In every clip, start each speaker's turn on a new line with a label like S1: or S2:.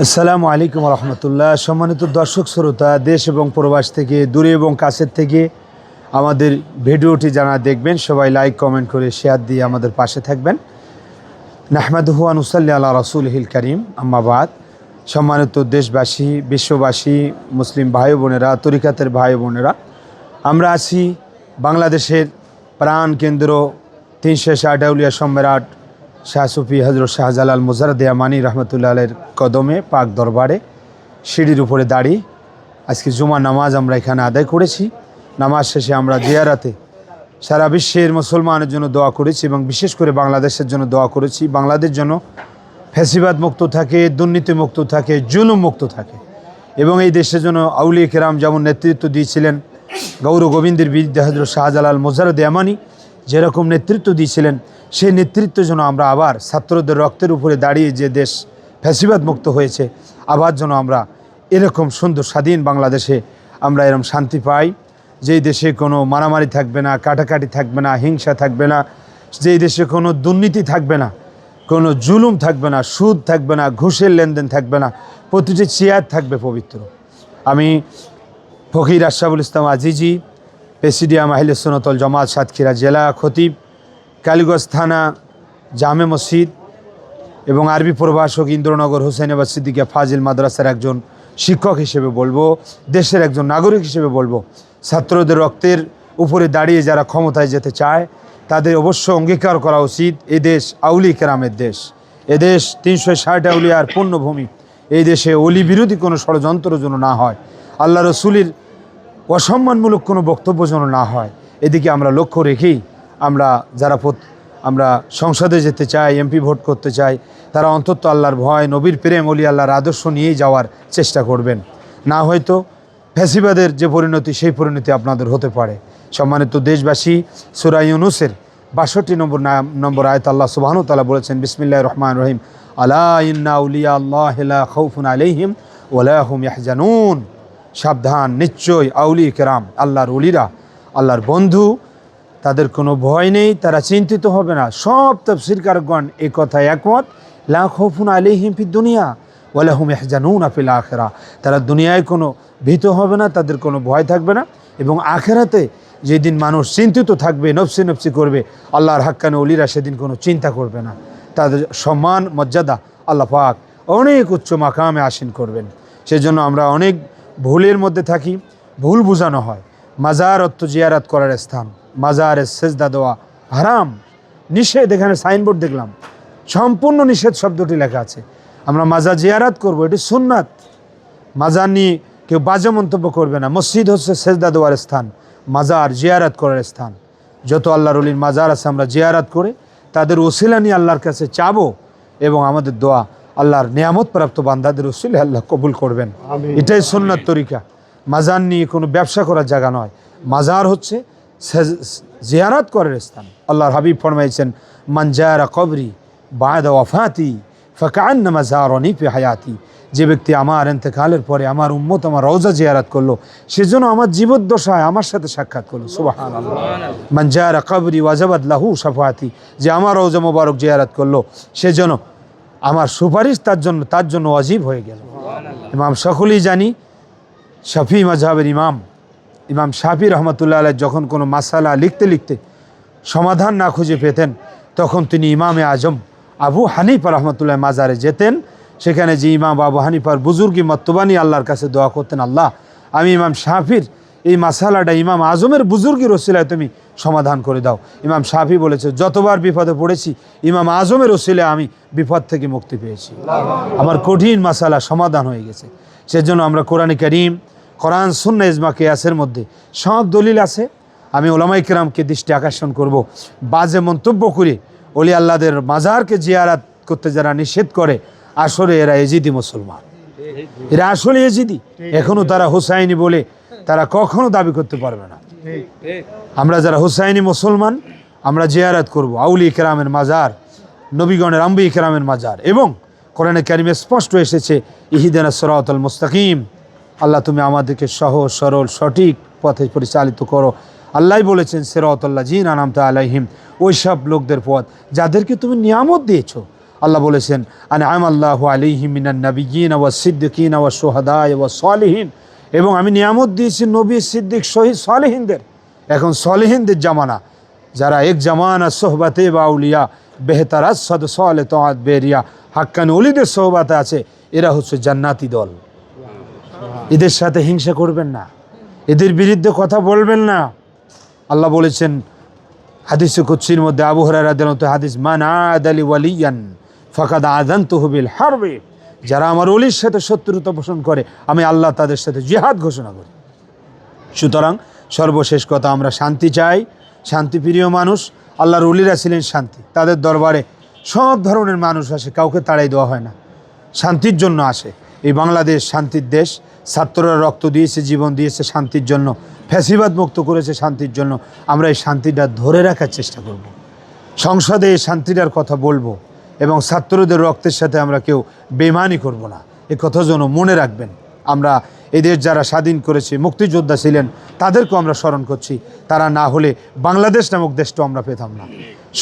S1: আসসালামু আলাইকুম রহমতুল্লাহ। সম্মানিত দর্শক শ্রোতা, দেশ এবং প্রবাস থেকে, দূরে এবং কাছের থেকে আমাদের ভিডিওটি যারা দেখবেন সবাই লাইক কমেন্ট করে শেয়ার দিয়ে আমাদের পাশে থাকবেন। নাহমাদুহু ওয়া নুসাল্লি আলা রাসূলিহিল কারীম, আম্মা বাদ। সম্মানিত দেশবাসী, বিশ্ববাসী, মুসলিম ভাই বোনেরা, তরিকাতের ভাই বোনেরা, আমরা আছি বাংলাদেশের প্রাণ কেন্দ্র ৩৬০ আউলিয়া সম্রাট শাহ সুফি হজরত শাহজালাল মুজাররদ ইয়ামানী রহমতুল্লাহ আলাইহির কদমে পাক দরবারে সিঁড়ির উপরে দাঁড়িয়ে আজকে জুমা নামাজ আমরা এখানে আদায় করেছি। নামাজ শেষে আমরা জিয়ারাতে সারা বিশ্বের মুসলমানের জন্য দোয়া করেছি এবং বিশেষ করে বাংলাদেশের জন্য দোয়া করেছি। বাংলাদেশ যেন ফ্যাসিবাদ মুক্ত থাকে, দুর্নীতি মুক্ত থাকে, জুলুম মুক্ত থাকে এবং এই দেশের জন্য আউলিয়া কেরাম যেমন নেতৃত্ব দিয়েছিলেন, গৌর গোবিন্দের বিরুদ্ধে হজরত শাহজালাল মুজাররদ ইয়ামানী যেরকম নেতৃত্ব দিয়েছিলেন, সেই নেতৃত্ব যেন আমরা আবার ছাত্রদের রক্তের উপরে দাঁড়িয়ে যে দেশ ফ্যাসিবাদ মুক্ত হয়েছে, আবার যেন আমরা এরকম সুন্দর স্বাধীন বাংলাদেশে আমরা এরকম শান্তি পাই, যেই দেশে কোনো মারামারি থাকবে না, কাটাকাটি থাকবে না, হিংসা থাকবে না, যেই দেশে কোনো দুর্নীতি থাকবে না, কোনো জুলুম থাকবে না, সুদ থাকবে না, ঘুষের লেনদেন থাকবে না, প্রতিটি চেয়ার থাকবে পবিত্র। আমি ফকির আশরাফুল ইসলাম আজিজি, প্রেসিডিয়াম আহলে সুন্নাত ওয়াল জামাত সাতক্ষীরা জেলা, খতিব, কালীগঞ্জ থানা, জামে মসজিদ এবং আরবি প্রভাষক ইন্দ্রনগর হুসাইনাবাদ সিদ্দিকিয়া ফাজিল মাদ্রাসার একজন শিক্ষক হিসেবে বলবো, দেশের একজন নাগরিক হিসেবে বলবো, ছাত্রদের রক্তের উপরে দাঁড়িয়ে যারা ক্ষমতায় যেতে চায় তাদের অবশ্য অঙ্গীকার করা উচিত এই দেশ আউলিয়া কেরামের দেশ, এদেশ ৩৬০ আউলিয়ার পূর্ণভূমি। এই দেশে অলি বিরোধী কোনো ষড়যন্ত্র যেন না হয়, আল্লাহ রসুলের অসম্মানমূলক কোনো বক্তব্য যেন না হয়, এদিকে আমরা লক্ষ্য রেখেই আমরা সংসদে যেতে চাই, এমপি ভোট করতে চাই, তারা অন্তত আল্লাহর ভয়, নবীর প্রেম, অলি আল্লাহর আদর্শ নিয়েই যাওয়ার চেষ্টা করবেন। না হয়তো ফ্যাসিবাদের যে পরিণতি, সেই পরিণতি আপনাদের হতে পারে। সম্মানিত দেশবাসী, সূরা ইউনূসের ৬২ নম্বর আয়াত আল্লাহ সুবহানাহু ওয়া তাআলা বলেছেন, বিসমিল্লাহির রহমানির রহিম, আলা ইন্না আউলিয়া আল্লাহি লা খাউফুন আলাইহিম ওয়া লা হুম ইয়াহজানুন। সাবধান, নিশ্চয় আউলিয়া কেরাম, আল্লাহর ওলিরা, আল্লাহর বন্ধু, তাদের কোনো ভয় নেই, তারা চিন্তিত হবে না। সব তাফসীরকারগণ এই কথায় একমত, লা খাউফুন আলাইহিম ফিদ দুনিয়া ওয়া লা হুম ইয়াহজানুনা ফিল আখিরাহ। তারা দুনিয়ায় কোনো ভীত হবে না, তাদের কোনো ভয় থাকবে না, এবং আখিরাতে যেদিন মানুষ চিন্তিত থাকবে, নফসি নফসি করবে, আল্লাহর হাক্কানি ওলিরা সেদিন কোনো চিন্তা করবে না। তাদের সম্মান মর্যাদা আল্লাহ পাক অনেক উচ্চ মাকামে আসীন করবেন। সেজন্য আমরা অনেক ভুলের মধ্যে থাকি, ভুল বোঝানো হয়। মাজার অর্থ জিয়ারাত করার স্থান, মাজারে সেজদা দেওয়া হারাম, নিষেধ। এখানে সাইনবোর্ড দেখলাম, সম্পূর্ণ নিষেধ শব্দটি লেখা আছে। আমরা মাজার জিয়ারাত করব, এটি সুন্নাত। মাজার নিয়ে কেউ বাজে মন্তব্য করবে না। মসজিদ হচ্ছে সেজদা দেওয়ার স্থান, মাজার জিয়ারাত করার স্থান। যত আল্লাহর ওলির মাজার আছে আমরা জিয়ারাত করে তাদের ওসিলা নিয়ে আল্লাহর কাছে চাবো, এবং আমাদের দোয়া আল্লাহর নিয়ামত প্রাপ্ত বান্দাদের ওসিলা আল্লাহ কবুল করবেন। এটাই সুন্নাত তরিকা। মাজার নিয়ে কোনো ব্যবসা করার জায়গা নয়। মাজার হচ্ছে জিয়ারাত করার স্থান। আল্লাহর হাবিব ফরমাইছেন, মান জারা কবরি বাদা ওয়াফাতি ফাকান্নামা জারানি ফি হায়াতি। যে ব্যক্তি আমার ইন্তেকালের পরে আমার উম্মত আমার রওজা জিয়ারাত করলো, সেজন্য আমার জীবদ্দশায় আমার সাথে সাক্ষাৎ করলো। সুবহানাল্লাহ। মান জারা কবরি ওয়াজাবাত লাহু শাফাআতি। যে আমার রওজা মোবারক জিয়ারাত করলো, সেজন্য আমার সুপারিশ তার জন্য ওয়াজিব হয়ে গেল। ইমাম সকলেই জানি, শাফি মাযহাবের ইমাম শাফি রহমতুল্লাহ আলাইহি যখন কোনো মাসালা লিখতে লিখতে সমাধান না খুঁজে পেতেন, তখন তিনি ইমামে আজম আবু হানিফা রহমতুল্লাহ মাজারে যেতেন। সেখানে যে ইমাম আবু হানিফার বুজুর্গি মর্তবানি আল্লাহর কাছে দোয়া করতেন, আল্লাহ আমি ইমাম শাফির এই মাসালাটা ইমাম আজমের বুজুর্গির ওসিলায় তুমি সমাধান করে দাও। ইমাম শাফি বলেছে, যতবার বিপদে পড়েছি ইমাম আজমের ওসিলায় আমি বিপদ থেকে মুক্তি পেয়েছি, আমার কঠিন মাসালা সমাধান হয়ে গেছে। সেজন্য আমরা কোরআনে কারীম, কোরআন, সুন্নাহ, ইজমা, কিয়াসের মধ্যে সব দলিল আছে। আমি ওলামায়ে কেরামকে দৃষ্টি আকর্ষণ করব, বাজে মন্তব্য করে ওলি আল্লাহদের মাজারকে জিয়ারাত করতে যারা নিষেধ করে, আসলে এরা এজিদি মুসলমান, এরা আসলে এজিদি। এখনও তারা হুসাইনি বলে তারা কখনো দাবি করতে পারবে না। আমরা যারা হুসাইনি মুসলমান, আমরা জিয়ারাত করব আউলিয়া কেরামের মাজার, নবীগণের আম্বিয়া কেরামের মাজার। এবং কোরআনে কারীমে স্পষ্ট এসেছে, ইহদিনাস সিরাতাল মুস্তাকিম, আল্লাহ তুমি আমাদেরকে সহজ সরল সঠিক পথে পরিচালিত করো। আল্লাহই বলেছেন, সিরাতাল্লাযিনা আনআমতা আলাইহিম, ওই সব লোকদের পথ যাদেরকে তুমি নিয়ামত দিয়েছো। আল্লাহ বলেছেন আনআমাল্লাহু আলাইহিম মিনান নাবিয়্যিন ওয়াস সিদ্দিকিন ওয়াস শুহাদা ওয়াস সালিহিন, এবং আমি নিয়ামত দিয়েছি নবী, সিদ্দিক, শহীদ, সালেহিনদের। এখন সালেহিনদের জামানা, যারা এক জামানা সোহবাতে বা আউলিয়া বেহতার আসদ সালে তোয়াত বেরিয়া হাক্কানি ওলিদের সোহবাতে আছে, এরা হচ্ছে জান্নাতি দল। এদের সাথে হিংসা করবেন না, এদের বিরুদ্ধে কথা বলবেন না। আল্লাহ বলেছেন হাদিসে কুদসির মধ্যে, আবু হুরায়রা রাদিয়াল্লাহু আনহু হাদিস, মান আদালি ওয়ালিয়ান ফাকাদ আযানতুহু বিল হারবি, যারা আমার ওলির সাথে শত্রুতা পোষণ করে আমি আল্লাহ তাদের সাথে জিহাদ ঘোষণা করি। সুতরাং সর্বশেষ কথা, আমরা শান্তি চাই, শান্তিপ্রিয় মানুষ। আল্লাহর ওলিরা ছিলেন শান্তি, তাদের দরবারে সব ধরনের মানুষ আসে, কাউকে তাড়াই দেওয়া হয় না, শান্তির জন্য আসে। এই বাংলাদেশ শান্তির দেশ, ছাত্ররা রক্ত দিয়েছে, জীবন দিয়েছে শান্তির জন্য, ফ্যাসিবাদ মুক্ত করেছে শান্তির জন্য। আমরা এই শান্তিটা ধরে রাখার চেষ্টা করব, সংসদে এই শান্তিটার কথা বলবো, এবং ছাত্রদের রক্তের সাথে আমরা কেউ বেইমানি করব না, এ কথা যেন মনে রাখবেন। আমরা এদের যারা স্বাধীন করেছে, মুক্তিযোদ্ধা ছিলেন, তাদেরকেও আমরা স্মরণ করছি। তারা না হলে বাংলাদেশ নামক দেশটাও আমরা পেতাম না।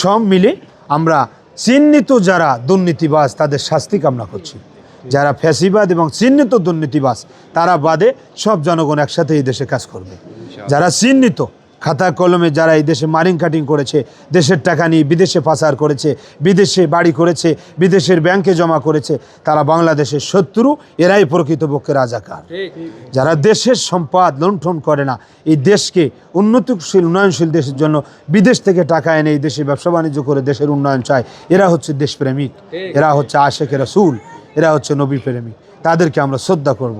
S1: সব মিলে আমরা চিহ্নিত যারা দুর্নীতিবাজ তাদের শাস্তি কামনা করছি। যারা ফ্যাসিবাদ এবং চিহ্নিত দুর্নীতিবাজ তারা বাদে সব জনগণ একসাথে এই দেশে কাজ করবে। যারা চিহ্নিত খাতা কলমে যারা এই দেশে মারিং কাটিং করেছে, দেশের টাকা নিয়ে বিদেশে পাচার করেছে, বিদেশে বাড়ি করেছে, বিদেশের ব্যাংকে জমা করেছে, তারা বাংলাদেশের শত্রু, এরাই প্রকৃতপক্ষে রাজাকার। যারা দেশের সম্পদ লুণ্ঠন করে না, এই দেশকে উন্নতিশীল উন্নয়নশীল দেশের জন্য বিদেশ থেকে টাকা এনে এই দেশে ব্যবসা বাণিজ্য করে দেশের উন্নয়ন চায়, এরা হচ্ছে দেশপ্রেমিক, এরা হচ্ছে আশেকে রাসূল, এরা হচ্ছে নবী প্রেমিক। তাদেরকে আমরা শ্রদ্ধা করব।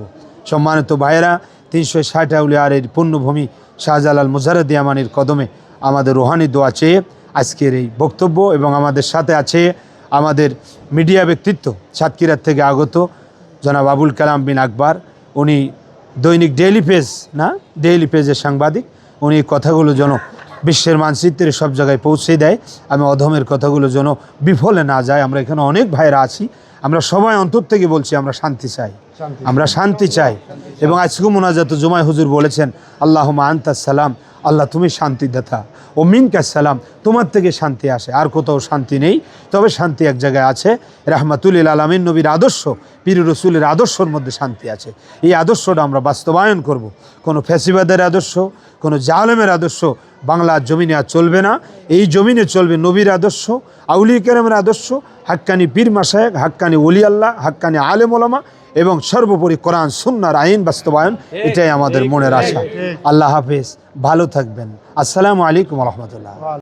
S1: সম্মানিত ভাইয়েরা, 360 আউলিয়ার এই পুণ্যভূমি শাহজালাল মুজাররদ ইয়ামানির কদমে আমাদের রুহানি দোয়া চেয়ে আজকের এই বক্তব্য, এবং আমাদের সাথে আছে আমাদের মিডিয়া ব্যক্তিত্ব সাতক্ষীরার থেকে আগত জনাব আবুল কালাম বিন আকবর। উনি দৈনিক ডেইলি পেজের সাংবাদিক। উনি কথাগুলো যেন বিশ্বের মানচিত্রে সব জায়গায় পৌঁছে দেয়, আমি অধমের কথাগুলো যেন বিফলে না যায়। আমরা এখানে অনেক ভাইরা আছি, আমরা সবাই অন্তর থেকে বলছি আমরা শান্তি চাই, আমরা শান্তি চাই। এবং আজকে মোনাজাত জুমায় হুজুর বলেছেন আল্লাহুম্মা আনতাস সালাম, আল্লাহ তুমি শান্তিদাতা, ও মিনকাস সালাম, তোমার থেকে শান্তি আসে, আর কোথাও শান্তি নেই। তবে শান্তি এক জায়গায় আছে, রাহমাতুল লিল আলামিন নবীর আদর্শ, পীর রসুলের আদর্শের মধ্যে শান্তি আছে। এই আদর্শটা আমরা বাস্তবায়ন করব। কোনো ফ্যাসিবাদের আদর্শ, কোনো জালেমের আদর্শ বাংলার জমিনে আর চলবে না। এই জমিনে চলবে নবীর আদর্শ, আউলিয়া কেরামের আদর্শ, হাক্কানি পীর মাশায়েখ, হাক্কানি ওলি আল্লাহ, হাক্কানি আলেম ওলামা, এবং সর্বোপরি কোরআন সুন্নাহর আইন বাস্তবায়ন। এটাই আমাদের মনের আশা। আল্লাহ হাফেজ, ভালো থাকবেন। আসসালামু আলাইকুম ওয়া রাহমাতুল্লাহ।